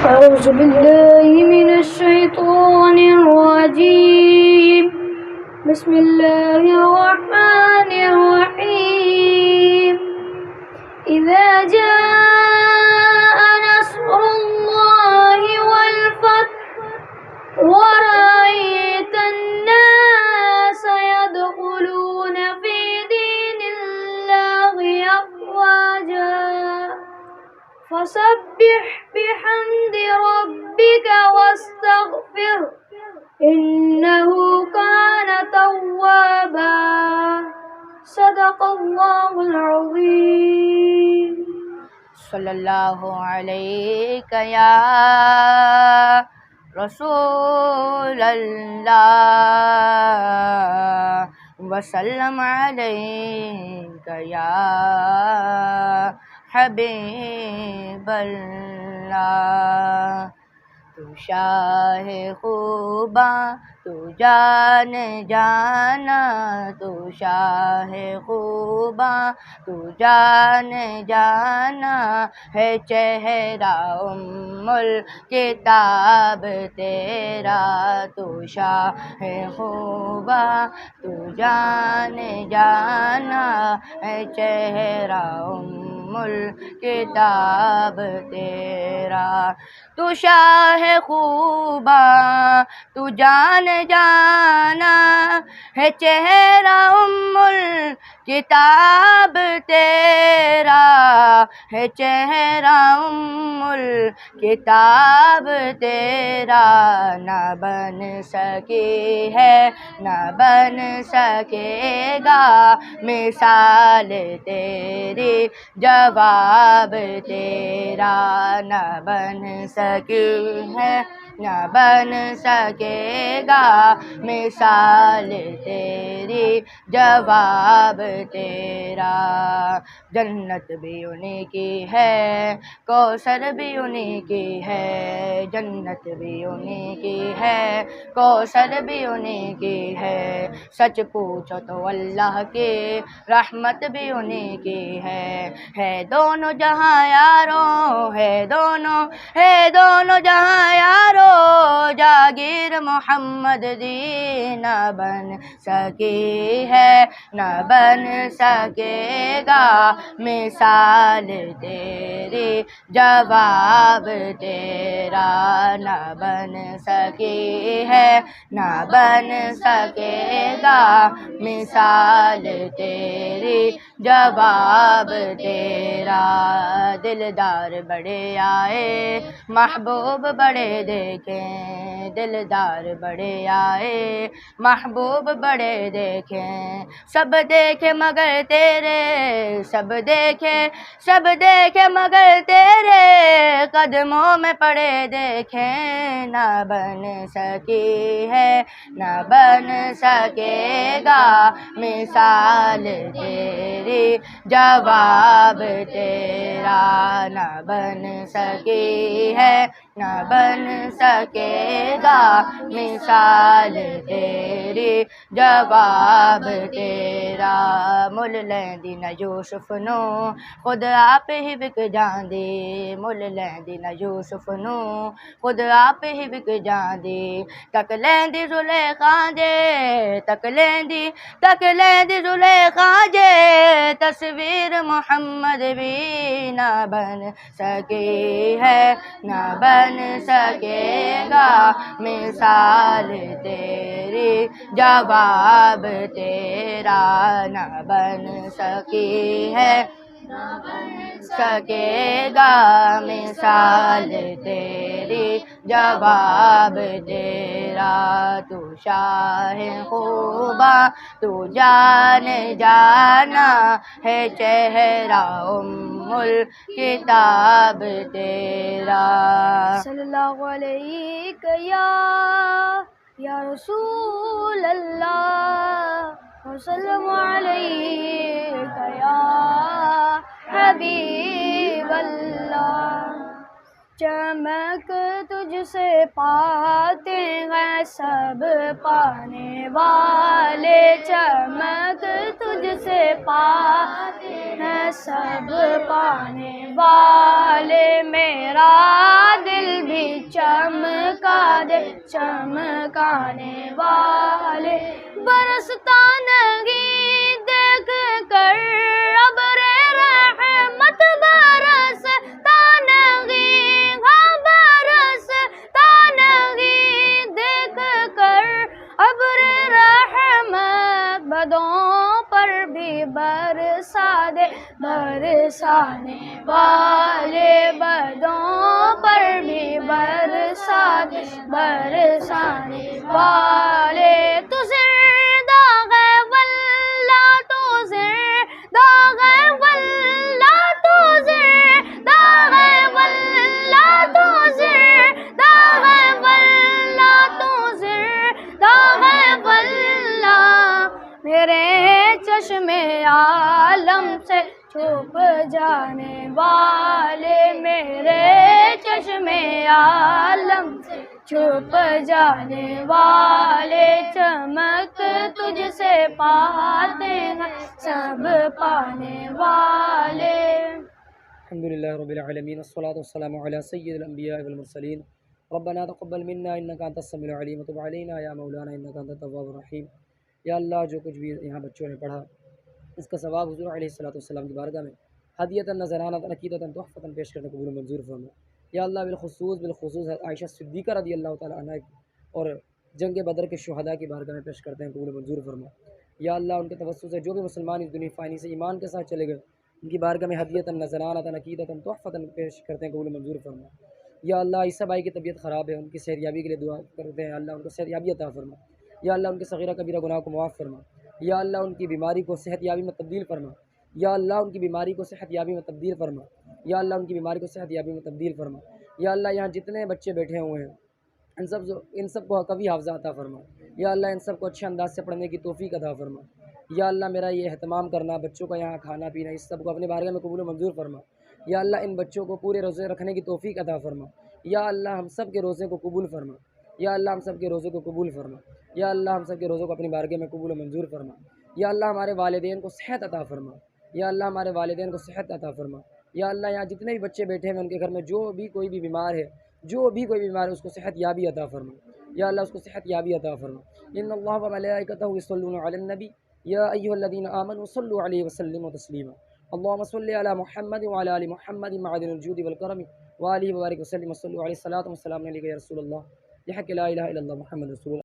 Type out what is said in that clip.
أعوذ بالله من الشيطان الرجيم بسم الله الرحمن الرحيم إذا جاء نصر الله والفتح ورأيت الناس يدخلون في دين الله أفواجا فسبح بحمد ربك واستغفره إنه كان توابا صدق الله العظيم صلی اللہ علیہ یا رسول اللہ وسلم علیک یا حبیب اللہ تو شاہ خوباں تو جان جانا تو شاہ خوباں تو جان جانا ہے چہرہ ام الکتاب تیرا تو شاہ خوباں تو جان جانا ہے چہرہ ام الکتاب تیرا تو شاہ خوباں تو جان جانا ہے چہرہ ام الکتاب تیرا ہے چہرہ ام الکتاب تیرا نہ بن سکی ہے نہ بن سکے گا مثال تیری جواب تیرا نہ بن سکی ہے نہ بن سکے گا مثال تیری جواب تیرا جنت بھی انہی کی ہے کوثر بھی انہی کی ہے جنت بھی انہی کی ہے کوثر بھی انہی کی ہے سچ پوچھو تو اللہ کی رحمت بھی انہی کی ہے دونوں جہاں یاروں ہے دونوں جہاں یاروں جاگیر محمد دی نہ بن سکی ہے نہ بن سکے گا مثال تیری جواب تیرا نہ بن سکی ہے نہ بن سکے گا مثال تیری جواب تیرا دلدار بڑے آئے محبوب بڑے دیکھیں دلدار بڑے آئے محبوب بڑے دیکھیں سب دیکھے مگر تیرے سب دیکھے مگر تیرے قدموں میں پڑے دیکھیں نہ بن سکی ہے نہ بن سکے گا مثال تیری جواب تیرا نہ بن سکی ہے نہ بن سکے گا مثال تیری جواب تیرا مل لیندی نہ یوسف نو خود آپ ہی وک جاندی مل لیندی نہ یوسف نو خود آپ ہی وک جاندی تک لیندی زلیخا جے تک لیندی زلیخا جے تصویر محمد بھی نہ بن سکی ہے نہ بن سکے گا مثال تیری جواب تیرا نہ بن سکی ہے نہ بن سکے گا مثال تیری جواب تیرا تو شاہ خوباں تو جان جانا ہے چہرہ ام الکتاب تیرا صلی اللہ علیہ یا رسول اللہ وسلم علیک یا حبیب اللہ چمک تجھ سے پاتے ہیں سب پانے والے چمک تجھ سے پاتے سب پانے والے، میرا دل بھی چمکا دے چمکانے والے برستا نہیں دیکھ کر ابر رحمت برستا نہیں ہاں برستا نہیں دیکھ کر ابر رحمت بدوں پر بھی برسا دے برسانے والے بدوں پر بھی برسا دے برسانے والے تو زندہ ہے واللہ تو زندہ ہے واللہ تو زندہ ہے واللہ تو زندہ ہے واللہ تو زندہ ہے واللہ میرے چشمے عالم سے چھپ جانے والے میرے چشمے عالم سے چھپ جانے والے چمک تجھ سے پاتے ہیں سب پانے والے. الحمدللہ رب العالمین والصلاة والسلام علی سید الانبیاء والمرسلین ربنا تقبل منا انکا انت السمیع العلیم وتب علینا یا مولانا انکا انت التواب الرحیم. یا اللہ جو کچھ بھی یہاں بچوں نے پڑھا اس کا ثواب حضور علیہ السلام کی بارگاہ میں ہدیۃ نذرانۃ عقیدۃ تحفۃ پیش کرنے قبول و منظور فرما. یا اللہ بالخصوص عائشہ صدیقہ رضی اللہ تعالیٰ عنہ اور جنگ بدر کے شہداء کی بارگاہ میں پیش کرتے ہیں قبول و منظور فرما. یا اللہ ان کے توسط سے جو بھی مسلمان اس دنیا فانی سے ایمان کے ساتھ چلے گئے ان کی بارگاہ میں ہدیۃ نذرانۃ عقیدۃ تحفۃ پیش کرتے ہیں قبول و منظور فرما. یا اللہ عیسیٰ بھائی کی طبیعت خراب ہے ان کی صحتیابی کے لیے دعا کرتے ہیں. اللہ ان کو صحتیابی عطا فرما. یا اللہ ان کے صغیرہ کبیرہ گناہ کو معاف فرما. یا اللہ ان کی بیماری کو صحت یابی میں تبدیل فرما. یا اللہ ان کی بیماری کو صحت یابی میں تبدیل فرما. یا اللہ ان کی بیماری کو صحت یابی میں تبدیل فرما. یا اللہ یہاں جتنے بچے بیٹھے ہوئے ہیں ان سب کو کبھی حافظہ عطا فرما. یا اللہ ان سب کو اچھے انداز سے پڑھنے کی توفیق عطا فرما. یا اللہ میرا یہ اہتمام کرنا بچوں کا یہاں کھانا پینا اس سب کو اپنے بارگاہ میں قبول و منظور فرما. یا اللہ ان بچوں کو پورے روزے رکھنے کی توفیق عطا فرما. یا اللہ ہم سب کے روزے کو قبول فرما. یا اللہ ہم سب کے روزے کو قبول فرما. یا اللہ ہم سب کے روزوں کو اپنی بارگاہ میں قبول و منظور فرما. یا اللہ ہمارے والدین کو صحت عطا فرما. یا اللہ ہمارے والدین کو صحت عطا فرما. یا اللہ یہاں جتنے بھی بچے بیٹھے ہیں ان کے گھر میں جو بھی کوئی بھی بیمار ہے اس کو صحت یابی عطا فرما. یا اللہ اس کو صحت یابی عطا فرما. ان اللہ و ملائکتہ یصلون علی النبی یا ایھا الذین آمنوا صلوا علیہ وسلموا تسلیما. اللهم صل علی محمد وعلى آل محمد معدن الجود والکرم وآلہ وبارک وسلم. صلوا علیہ الصلاۃ والسلام علیک یا رسول اللہ بحق لا الہ الا اللہ محمد رسول اللہ.